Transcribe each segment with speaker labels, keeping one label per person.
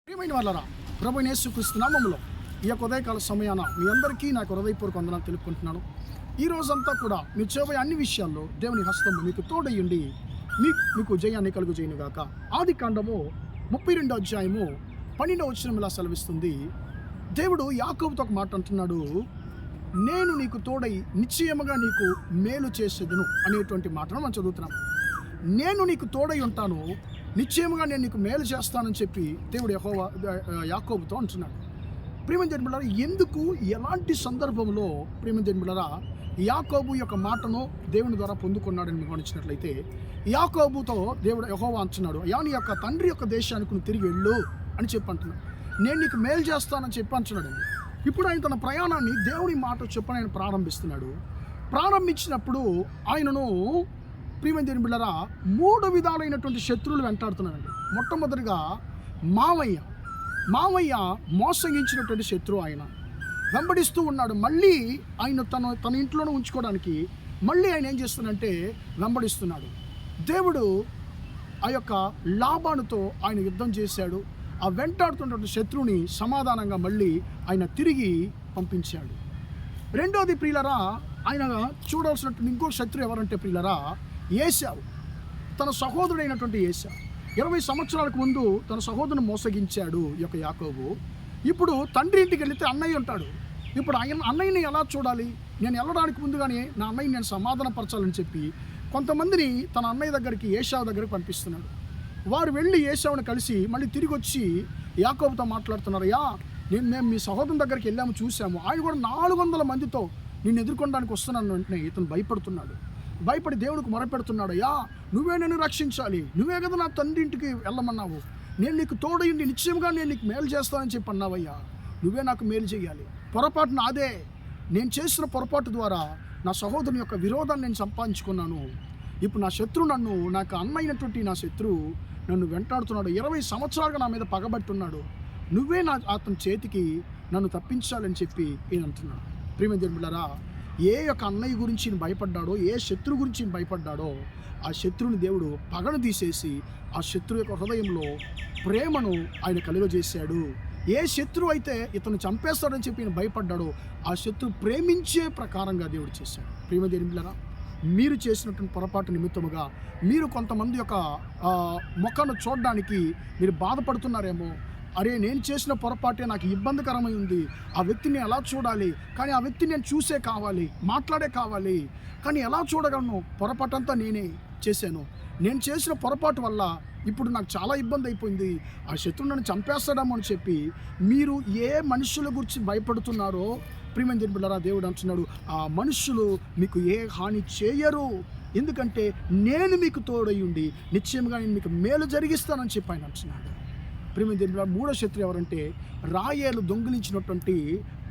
Speaker 1: ప్రియమైన వాళ్ళరా, ప్రభువైన యేసుక్రీస్తు నామములో ఈ యొక్క ఉదయకాల సమయాన మీ అందరికీ నాకు హృదయపూర్వక వందనాలు తెలుపుకుంటున్నాను. ఈ రోజంతా కూడా మీరు చేయబోయే అన్ని విషయాల్లో దేవుని హస్తము మీకు తోడయ్యుండి మీకు జయాన్ని కలుగు చేయనుగాక. ఆది కాండము 32వ అధ్యాయము 12వ వచనం ఇలా సెలవిస్తుంది. దేవుడు యాకోబుతో ఒక మాట అంటున్నాడు, నేను నీకు తోడై నిశ్చయముగా నీకు మేలు చేసేదను అనేటువంటి మాటను మనం చదువుతున్నాం. నేను నీకు తోడై ఉంటాను, నిశ్చయముగా నేను నీకు మేలు చేస్తానని చెప్పి దేవుడు యాకోబుతో అంటున్నాడు. ప్రియమైన దేవుని ఎందుకు ఎలాంటి సందర్భంలో ప్రియమైన దేవుని యాకోబు యొక్క మాటను దేవుని ద్వారా పొందుకున్నాడని మీకు గమనించినట్లయితే, యాకోబుతో దేవుడు యెహోవా అంటున్నాడు, నీ యొక్క తండ్రి యొక్క దేశానికి నువ్వు తిరిగి వెళ్ళు అని చెప్పి అంటున్నాడు. నేను నీకు మేలు చేస్తానని చెప్పి అంటున్నాడు. ఇప్పుడు ఆయన తన ప్రయాణాన్ని దేవుని మాట చెప్పని ఆయన ప్రారంభిస్తున్నాడు. ప్రారంభించినప్పుడు ఆయనను ప్రియమైన దేవుని బిడ్డలారా 3 విధాలైనటువంటి శత్రువులు వెంటాడుతున్నారండి. మొట్టమొదటిగా మావయ్య మోసగించినటువంటి శత్రువు ఆయన వెంబడిస్తూ ఉన్నాడు. మళ్ళీ ఆయన తన ఇంట్లోనే ఉంచుకోవడానికి మళ్ళీ ఆయన ఏం చేస్తున్నాడంటే వెంబడిస్తున్నాడు. దేవుడు ఆ యొక్క లాబానుతో ఆయన యుద్ధం చేశాడు. ఆ వెంటాడుతున్నటువంటి శత్రువుని సమాధానంగా మళ్ళీ ఆయన తిరిగి పంపించాడు. రెండోది ప్రియులరా, ఆయన చూడాల్సినటువంటి ఇంకో శత్రువు ఎవరంటే ప్రియులరా ఏశావు, తన సహోదరుడైనటువంటి ఏశావు. 20 సంవత్సరాలకు ముందు తన సహోదరుని మోసగించాడు ఈ యొక్క యాకోబు. ఇప్పుడు తండ్రి ఇంటికి వెళితే అన్నయ్య ఉంటాడు. ఇప్పుడు అన్నయ్యని ఎలా చూడాలి? నేను వెళ్ళడానికి ముందుగానే నా అన్నయ్యని నేను సమాధానపరచాలని చెప్పి కొంతమందిని తన అన్నయ్య దగ్గరికి ఏశావు దగ్గరికి పంపిస్తున్నాడు. వారు వెళ్ళి ఏశావుని కలిసి మళ్ళీ తిరిగి వచ్చి యాకోబుతో మాట్లాడుతున్నారు. మేము మీ సహోదరుని దగ్గరికి వెళ్ళాము, చూసాము, ఆయన కూడా 400 మందితో నిన్ను ఎదుర్కొనడానికి వస్తున్నాను. వెంటనే ఇతను భయపడి దేవుడికి మొరపెడుతున్నాడు. నువ్వే నన్ను రక్షించాలి, నువ్వే కదా నా తండ్రి ఇంటికి వెళ్ళమన్నావు, నేను నీకు తోడయిండి నిశ్చయంగా నేను నీకు మేలు చేస్తానని చెప్పి అన్నావయ్యా, నువ్వే నాకు మేలు చేయాలి. పొరపాటు నాదే, నేను చేసిన పొరపాటు ద్వారా నా సహోదరుని యొక్క విరోధాన్ని నేను సంపాదించుకున్నాను. ఇప్పుడు నా శత్రువు నాకు అన్నైనటువంటి నా శత్రువు నన్ను వెంటాడుతున్నాడు. 20 సంవత్సరాలుగా నా మీద పగబట్టున్నాడు. నువ్వే అతని చేతికి నన్ను తప్పించాలని చెప్పి ఈయన అంటున్నాడు. ప్రియమైన దేవుని బిడ్డలారా, ఏ యొక్క అన్నయ్య గురించి భయపడ్డాడో, ఏ శత్రువు గురించి భయపడ్డాడో, ఆ శత్రువుని దేవుడు పగను తీసేసి ఆ శత్రువు యొక్క హృదయంలో ప్రేమను ఆయన కలుగజేశాడు. ఏ శత్రువు అయితే ఇతను చంపేస్తాడని చెప్పి ఈయన భయపడ్డాడో, ఆ శత్రువు ప్రేమించే ప్రకారంగా దేవుడు చేశాడు. ప్రియమైన దేవుని బిడ్డలారా, మీరు చేసినటువంటి పొరపాటు నిమిత్తముగా మీరు కొంతమంది యొక్క ముఖాన్ని చూడడానికి మీరు బాధపడుతున్నారేమో. అరే, నేను చేసిన పొరపాటే నాకు ఇబ్బందికరమై ఉంది, ఆ వ్యక్తిని ఎలా చూడాలి, కానీ ఆ వ్యక్తిని నేను చూసే కావాలి, మాట్లాడే కావాలి, కానీ ఎలా చూడగలను? పొరపాటంతా నేనే చేశాను. నేను చేసిన పొరపాటు వల్ల ఇప్పుడు నాకు చాలా ఇబ్బంది అయిపోయింది, ఆ శత్రువు నన్ను చంపేస్తాడేమో అని చెప్పి మీరు ఏ మనుషుల గురించి భయపడుతున్నారో ప్రియమైన దేవుని బిడ్డలారా, దేవుడు అంటున్నాడు, ఆ మనుషులు మీకు ఏ హాని చేయరు, ఎందుకంటే నేను మీకు తోడయ్యుండి నిశ్చయంగా నేను మీకు మేలు జరిగిస్తానని చెప్పి ఆయన అంటున్నాడు. ప్రియమైన దేవుని బిడ్డలారా, 3వ శత్రువు ఎవరంటే రాయేలు దొంగిలించినటువంటి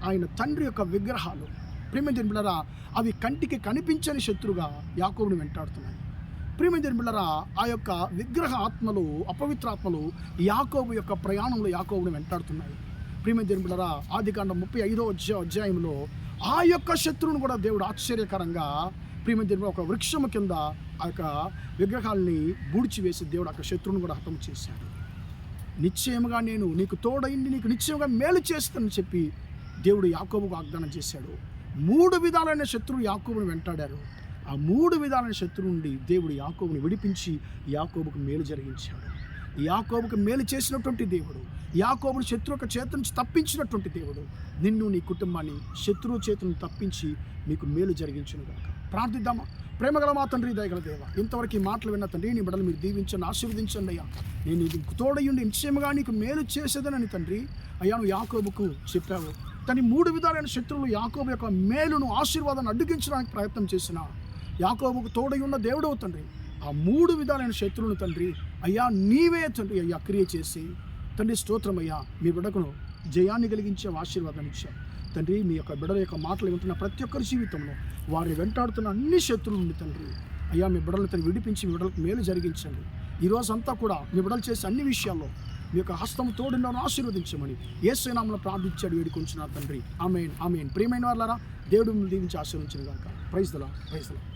Speaker 1: ఆయన తండ్రి యొక్క విగ్రహాలు. ప్రియమైన దేవుని బిడ్డలారా, అవి కంటికి కనిపించని శత్రువుగా యాకోబుని వెంటాడుతున్నాయి. ప్రియమైన దేవుని బిడ్డలారా, ఆ యొక్క విగ్రహ ఆత్మలు, అపవిత్ర ఆత్మలు యాకోబు యొక్క ప్రయాణంలో యాకోబుని వెంటాడుతున్నాయి. ప్రియమైన దేవుని బిడ్డలారా, ఆదికాండం 35వ అధ్యాయంలో ఆ యొక్క శత్రువును కూడా దేవుడు ఆశ్చర్యకరంగా ప్రియమైన దేవుని ఒక వృక్షము కింద ఆ యొక్క విగ్రహాలని బూడ్చివేసి దేవుడు ఆ శత్రువును కూడా హతం చేశాడు. నిశ్చయముగా నేను నీకు తోడైంది, నీకు నిశ్చయంగా మేలు చేస్తానని చెప్పి దేవుడు యాకోబుకు వాగ్దానం చేశాడు. 3 విధాలైన శత్రువు యాకోబుని వెంటాడారు. ఆ 3 విధాలైన శత్రువు నుండి దేవుడు యాకోబుని విడిపించి యాకోబుకు మేలు జరిగించాడు. యాకోబుకు మేలు చేసినటువంటి దేవుడు, యాకోబుని శత్రువు యొక్క చేతి నుంచి తప్పించినటువంటి దేవుడు నిన్ను, నీ కుటుంబాన్ని శత్రువు చేతులను తప్పించి మీకు మేలు జరిగించునుగాక. ప్రార్థిద్దామా? ప్రేమగల మా తండ్రి, దయగల దేవ, ఇంతవరకు ఈ మాటలు విన్న తండ్రి, నీ బిడ్డలు మీరు దీవించండి, ఆశీర్వదించండి అయ్యా. నేను నీకు తోడయుండి నిశ్చయముగా నీకు మేలు చేసేదనని తండ్రి అయ్యా నువ్వు యాకోబుకు చెప్పావు. తన 3 విధాలైన శత్రువులు యాకోబు యొక్క మేలును, ఆశీర్వాదాన్ని అడ్డుగించడానికి ప్రయత్నం చేసిన యాకోబుకు తోడై ఉన్న దేవుడవు తండ్రి. ఆ 3 విధాలైన శత్రువులను తండ్రి అయ్యా నీవే తండ్రి అయ్యా క్రియ చేసి తండ్రి స్తోత్రం అయ్యా, మీ బిడ్డకును జయాన్ని కలిగించే ఆశీర్వాదాన్ని ఇచ్చాం తండ్రి. మీ యొక్క బిడ్డల యొక్క మాటలు వింటున్న ప్రతి ఒక్కరి జీవితంలో వారిని వెంటాడుతున్న అన్ని శత్రువుల నుండి తండ్రి అయ్యా మీ బిడ్డలను తను విడిపించి మీ బిడ్డలకు మేలు జరిగించండి. ఈరోజంతా కూడా మీ బిడ్డలు చేసే అన్ని విషయాల్లో మీ యొక్క హస్తం తోడును ఆశీర్వదించమని యేసు నామములో ప్రార్థించాడు, వేడుకొంచున్నారు తండ్రి. ఆమేన్, ఆమేన్. ప్రియమైన వారులారా, దేవుడు మిమ్మల్ని దీవించి ఆశీర్వదించును గాక. Praise the lord.